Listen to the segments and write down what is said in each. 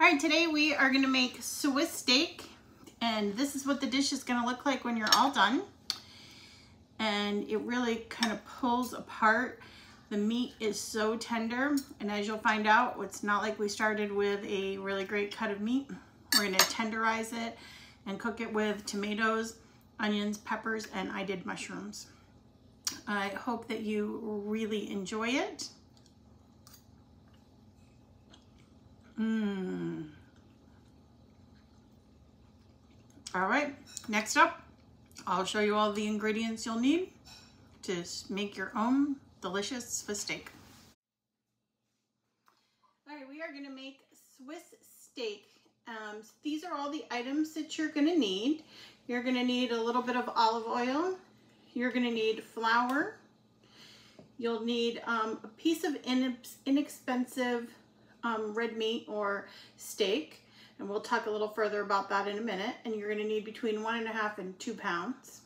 All right, today we are gonna make Swiss steak, and this is what the dish is gonna look like when you're all done. And it really kind of pulls apart. The meat is so tender, and as you'll find out, it's not like we started with a really great cut of meat. We're gonna tenderize it and cook it with tomatoes, onions, peppers, and I did mushrooms. I hope that you really enjoy it. All right, next up, I'll show you all the ingredients you'll need to make your own delicious Swiss steak. All right, we are gonna make Swiss steak. These are all the items that you're gonna need. You're gonna need a little bit of olive oil. You're gonna need flour. You'll need a piece of inexpensive red meat or steak, and we'll talk a little further about that in a minute. And you're gonna need between 1.5 and 2 pounds.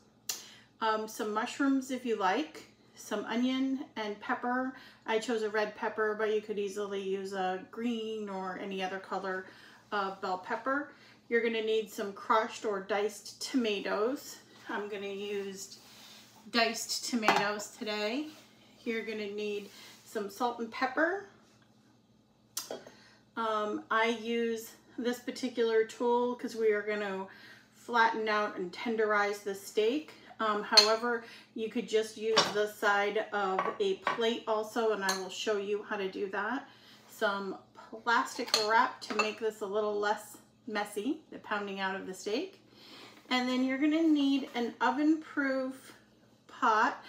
Some mushrooms if you like, some onion and pepper. I chose a red pepper, but you could easily use a green or any other color of bell pepper. You're gonna need some crushed or diced tomatoes. I'm gonna use diced tomatoes today. You're gonna need some salt and pepper. I use this particular tool because we are gonna flatten out and tenderize the steak. However, you could just use the side of a plate also, and I will show you how to do that. Some plastic wrap to make this a little less messy, the pounding out of the steak. And then you're gonna need an oven-proof pot.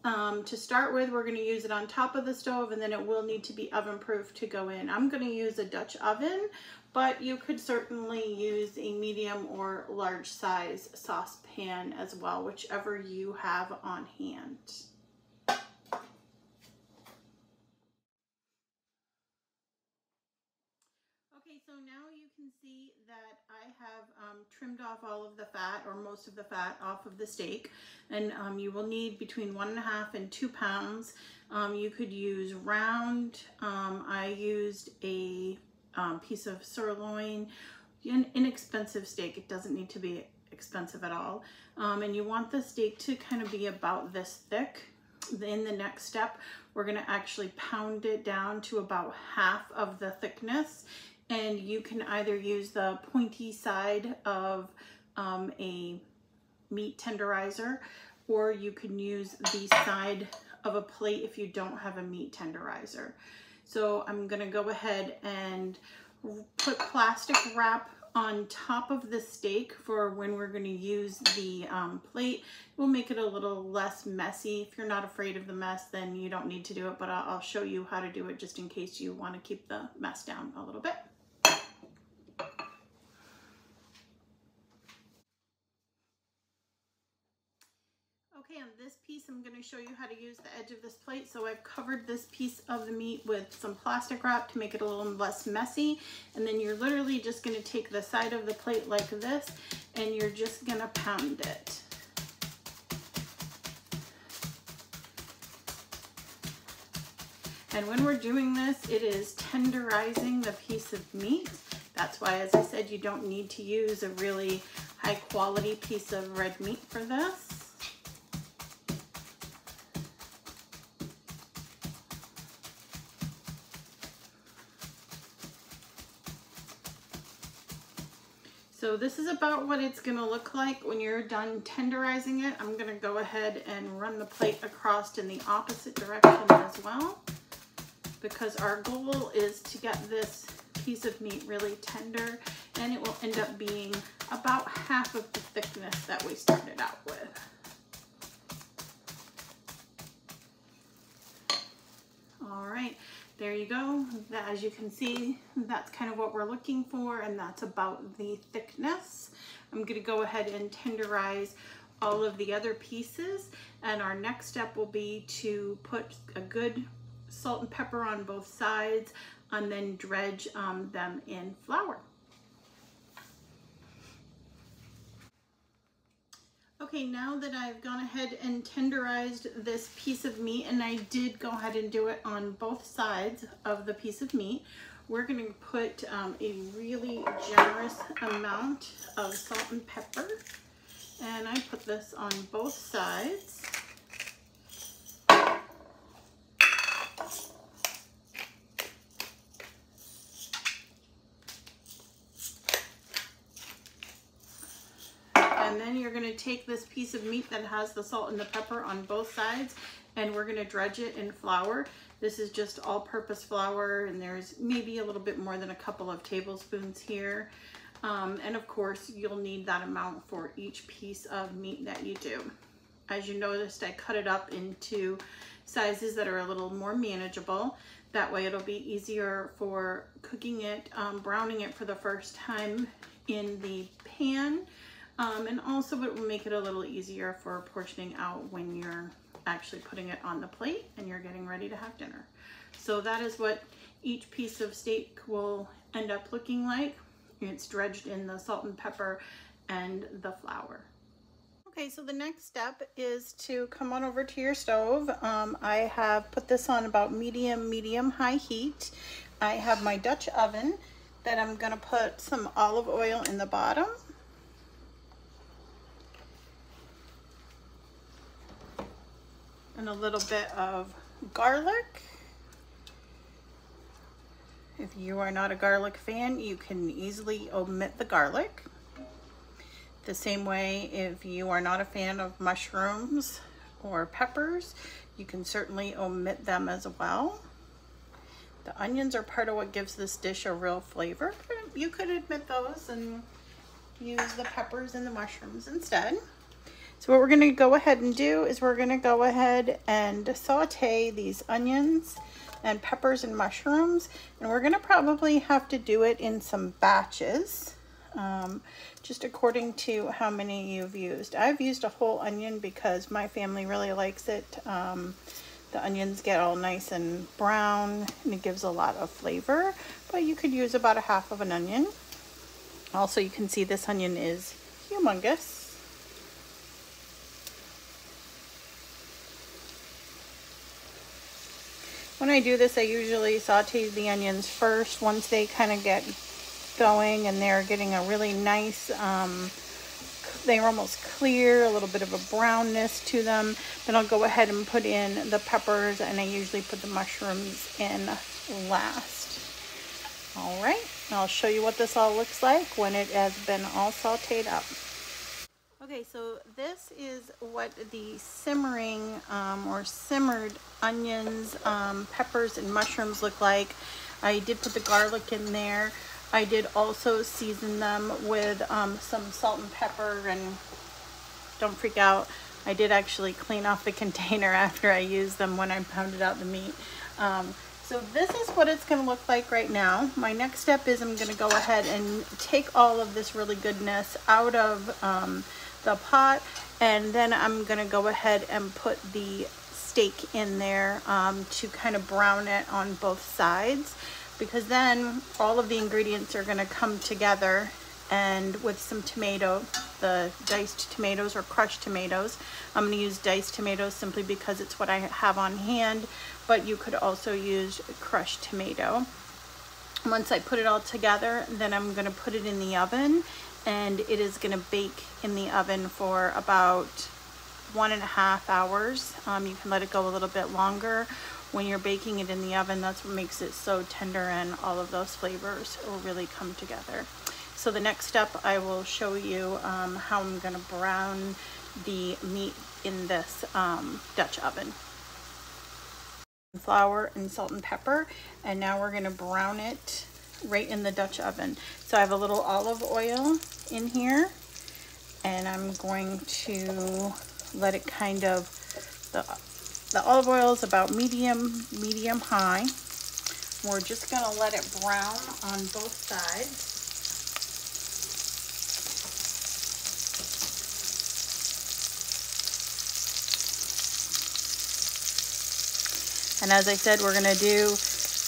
To start with, we're gonna use it on top of the stove, and then it will need to be oven-proof to go in. I'm gonna use a Dutch oven, but you could certainly use a medium or large size saucepan as well, whichever you have on hand. Okay, so now you can see that I have trimmed off all of the fat, or most of the fat, off of the steak, and you will need between 1.5 and 2 pounds. You could use round. I used a piece of sirloin, an inexpensive steak. It doesn't need to be expensive at all. And you want the steak to kind of be about this thick. In the next step, we're gonna actually pound it down to about half of the thickness. And you can either use the pointy side of a meat tenderizer, or you can use the side of a plate if you don't have a meat tenderizer. So I'm gonna go ahead and put plastic wrap on top of the steak for when we're gonna use the plate. We'll make it a little less messy. If you're not afraid of the mess, then you don't need to do it, but I'll show you how to do it just in case you wanna keep the mess down a little bit. Okay, on this piece, I'm going to show you how to use the edge of this plate. So I've covered this piece of the meat with some plastic wrap to make it a little less messy. And then you're literally just going to take the side of the plate like this, and you're just going to pound it. And when we're doing this, it is tenderizing the piece of meat. That's why, as I said, you don't need to use a really high quality piece of red meat for this. So this is about what it's gonna look like when you're done tenderizing it. I'm gonna go ahead and run the plate across in the opposite direction as well, because our goal is to get this piece of meat really tender, and it will end up being about half of the thickness that we started out with. All right. There you go. As you can see, that's kind of what we're looking for, and that's about the thickness. I'm going to go ahead and tenderize all of the other pieces, and our next step will be to put a good salt and pepper on both sides, and then dredge them in flour. Okay, now that I've gone ahead and tenderized this piece of meat, and I did go ahead and do it on both sides of the piece of meat, we're going to put a really generous amount of salt and pepper. And I put this on both sides. And then you're going to take this piece of meat that has the salt and the pepper on both sides, and we're going to dredge it in flour. This is just all-purpose flour, and there's maybe a little bit more than a couple of tablespoons here. And of course, you'll need that amount for each piece of meat that you do. As you noticed, I cut it up into sizes that are a little more manageable. That way it'll be easier for cooking it, browning it for the first time in the pan. And also it will make it a little easier for portioning out when you're actually putting it on the plate and you're getting ready to have dinner. So that is what each piece of steak will end up looking like. It's dredged in the salt and pepper and the flour. Okay, so the next step is to come on over to your stove. I have put this on about medium-high heat. I have my Dutch oven that I'm gonna put some olive oil in the bottom. And a little bit of garlic. If you are not a garlic fan, you can easily omit the garlic. The same way, if you are not a fan of mushrooms or peppers, you can certainly omit them as well. The onions are part of what gives this dish a real flavor. You could omit those and use the peppers and the mushrooms instead. So what we're going to go ahead and do is we're going to go ahead and saute these onions and peppers and mushrooms, and we're going to probably have to do it in some batches, just according to how many you've used. I've used a whole onion because my family really likes it. The onions get all nice and brown and it gives a lot of flavor, but you could use about a half of an onion. Also, you can see this onion is humongous. When I do this, I usually saute the onions first. Once they kind of get going and they're getting a really nice, they're almost clear, a little bit of a brownness to them, then I'll go ahead and put in the peppers, and I usually put the mushrooms in last. All right, I'll show you what this all looks like when it has been all sauteed up. Okay, so this is what the simmering or simmered onions, peppers, and mushrooms look like. I did put the garlic in there. I did also season them with some salt and pepper, and don't freak out, I did actually clean off the container after I used them when I pounded out the meat. So this is what it's going to look like right now. My next step is I'm going to go ahead and take all of this really goodness out of the pot, and then I'm going to go ahead and put the steak in there to kind of brown it on both sides, because then all of the ingredients are going to come together. And with some tomato, the diced tomatoes or crushed tomatoes, I'm going to use diced tomatoes simply because it's what I have on hand, but you could also use crushed tomato. Once I put it all together, then I'm going to put it in the oven, and it is going to bake in the oven for about 1.5 hours. You can let it go a little bit longer. When you're baking it in the oven, that's what makes it so tender, and all of those flavors will really come together. So the next step, I will show you how I'm going to brown the meat in this Dutch oven. Flour and salt and pepper, and now we're going to brown it right in the Dutch oven. So I have a little olive oil in here, and I'm going to let it kind of, the olive oil is about medium high. We're just going to let it brown on both sides. And as I said, we're going to do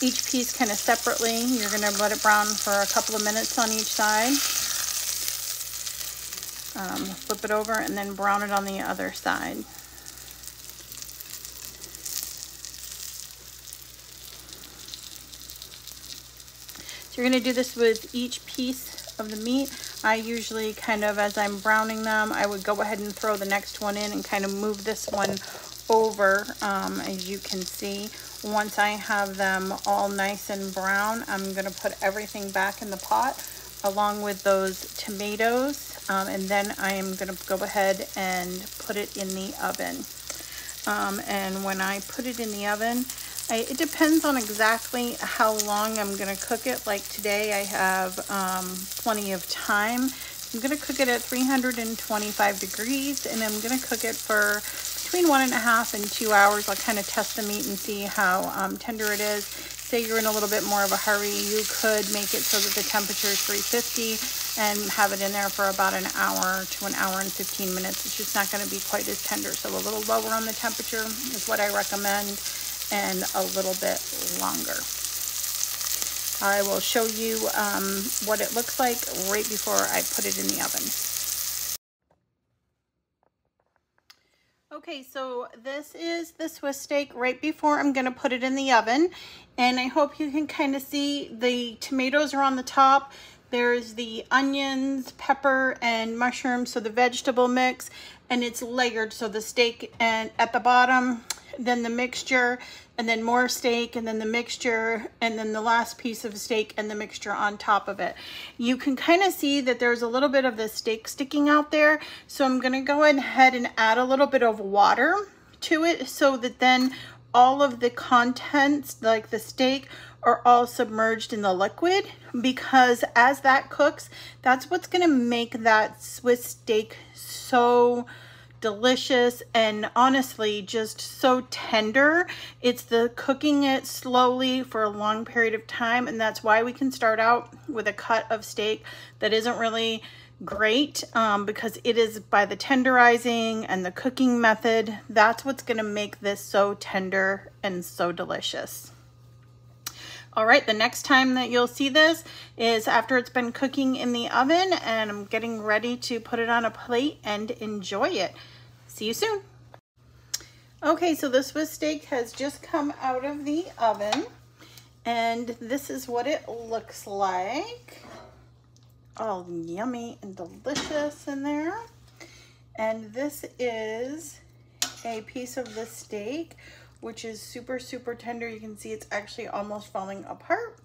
each piece kind of separately. You're going to let it brown for a couple of minutes on each side. Flip it over and then brown it on the other side. So you're gonna do this with each piece of the meat. I usually kind of, as I'm browning them, I would go ahead and throw the next one in and kind of move this one over. As you can see, once I have them all nice and brown, I'm gonna put everything back in the pot along with those tomatoes, and then I am gonna go ahead and put it in the oven. And when I put it in the oven, it depends on exactly how long I'm gonna cook it. Like today I have plenty of time. I'm gonna cook it at 325 degrees, and I'm gonna cook it for between 1.5 and 2 hours. I'll kind of test the meat and see how tender it is. Say you're in a little bit more of a hurry, you could make it so that the temperature is 350 and have it in there for about an hour to an hour and 15 minutes. It's just not going to be quite as tender. So a little lower on the temperature is what I recommend, and a little bit longer. I will show you what it looks like right before I put it in the oven. Okay, so this is the Swiss steak right before I'm going to put it in the oven. And I hope you can kind of see the tomatoes are on the top. There's the onions, pepper, and mushrooms, so the vegetable mix. And it's layered, so the steak and at the bottom, then the mixture, and then more steak, and then the mixture, and then the last piece of steak and the mixture on top of it. You can kind of see that there's a little bit of the steak sticking out there. So I'm gonna go ahead and add a little bit of water to it so that then all of the contents, like the steak, are all submerged in the liquid, because as that cooks, that's what's gonna make that Swiss steak so delicious and honestly just so tender. It's the cooking it slowly for a long period of time, and that's why we can start out with a cut of steak that isn't really great, because it is by the tenderizing and the cooking method. That's what's going to make this so tender and so delicious. All right, the next time that you'll see this is after it's been cooking in the oven, and I'm getting ready to put it on a plate and enjoy it. See you soon. Okay, so the Swiss steak has just come out of the oven, and this is what it looks like. All yummy and delicious in there. And this is a piece of the steak, which is super, super tender. You can see it's actually almost falling apart.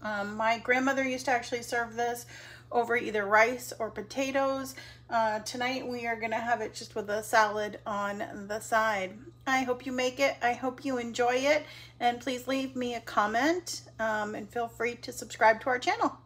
My grandmother used to actually serve this over either rice or potatoes. Tonight we are gonna have it just with a salad on the side. I hope you make it. I hope you enjoy it. And please leave me a comment, and feel free to subscribe to our channel.